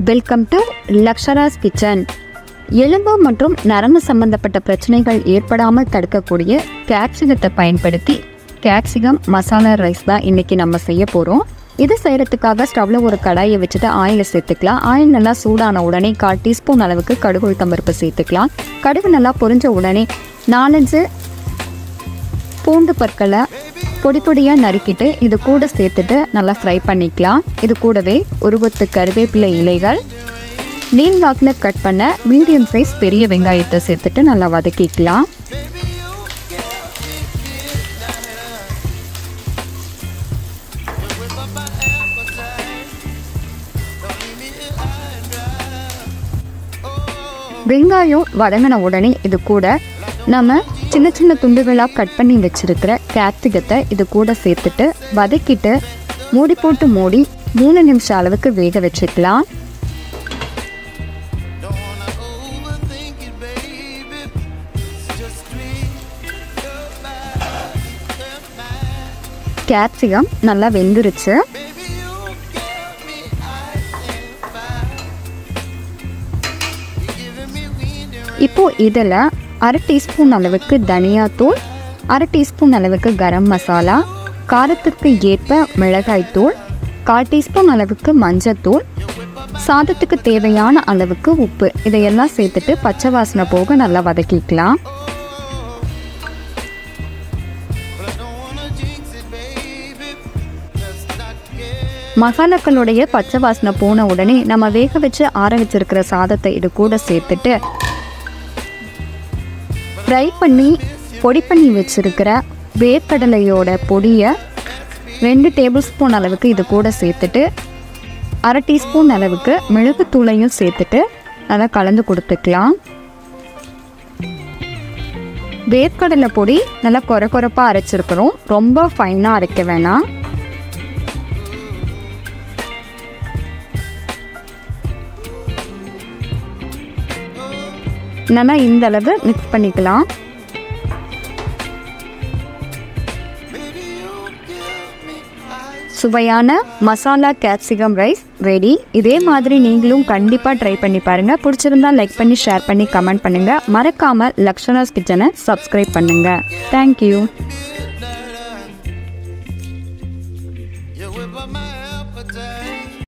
Welcome to லக்ஷராஸ் kitchen. எலும்பு மற்றும் நரம்பு சம்பந்தப்பட்ட பிரச்சனைகள் ஏற்படாமல் தடுக்கக்கூடிய கேப்சிகத்தை பயன்படுத்தி கேப்சிகம் மசாலா ரைஸ் தான் இன்றைக்கி நம்ம செய்ய போகிறோம். இது செய்கிறதுக்காக ஸ்டவ்வில் ஒரு கடாயை வச்சுட்டு ஆயிலை சேர்த்துக்கலாம். ஆயில் நல்லா சூடான உடனே 1/4 டீஸ்பூன் அளவுக்கு கடுகு உளுத்தம்பருப்பு சேர்த்துக்கலாம். கடுகு நல்லா பொரிஞ்ச உடனே 4-5 பூண்டு பற்களை பொடி பொடியாக நறுக்கிட்டு இது கூட சேர்த்துட்டு நல்லா ஃப்ரை பண்ணிக்கலாம். இது கூடவே ஒரு கொத்து கருவேப்பிலை இலைகள், நீள் வாக்கில் கட் பண்ண மீடியம் சைஸ் பெரிய வெங்காயத்தை சேர்த்துட்டு நல்லா வதக்கிக்கலாம். வெங்காயம் வதங்கின உடனே இது கூட நம்ம சின்ன சின்ன துண்டுகளாக கட் பண்ணி வச்சுருக்கிற கேப்சிகத்தை இது கூட சேர்த்துட்டு வதக்கிட்டு மூடி போட்டு 3 நிமிஷம் அளவுக்கு வேக வச்சுக்கலாம். கேப்சிகம் நல்லா வெந்துருச்சு. இப்போ இதில் 1/2 டீஸ்பூன் அளவுக்கு தனியாத்தூள், 1/2 டீஸ்பூன் அளவுக்கு கரம் மசாலா, காரத்திற்கு ஏற்ப மிளகாய்த்தூள், 1/4 டீஸ்பூன் அளவுக்கு மஞ்சத்தூள், சாதத்துக்கு தேவையான அளவுக்கு உப்பு இதையெல்லாம் சேர்த்துட்டு பச்சை வாசனை போக நல்லா வதக்கிக்கலாம். மசாலாக்களுடைய பச்சை வாசனை போன உடனே நம்ம வேக வச்சு ஆற வச்சிருக்கிற சாதத்தை இது கூட சேர்த்துட்டு ஃப்ரை பண்ணி பொடி பண்ணி வச்சுருக்கிற வேர்க்கடலையோட பொடியை 2 டேபிள் ஸ்பூன் அளவுக்கு இது கூட சேர்த்துட்டு 1/2 டீஸ்பூன் அளவுக்கு மிளகுத்தூளையும் சேர்த்துட்டு நல்லா கலந்து கொடுத்துக்கலாம். வேர்க்கடலை பொடி நல்லா கொரப்பாக அரைச்சிருக்கிறோம், ரொம்ப ஃபைனாக அரைக்க வேணாம். நல்லா இந்த அளவு மிக்ஸ் பண்ணிக்கலாம். சுவையான மசாலா கேப்சிகம் ரைஸ் ரெடி. இதே மாதிரி நீங்களும் கண்டிப்பாக ட்ரை பண்ணி பாருங்கள். பிடிச்சிருந்தா லைக் பண்ணி ஷேர் பண்ணி கமெண்ட் பண்ணுங்கள். மறக்காமல் லக்ஷராஸ் கிச்சனை சப்ஸ்கிரைப் பண்ணுங்கள். தேங்க்யூ.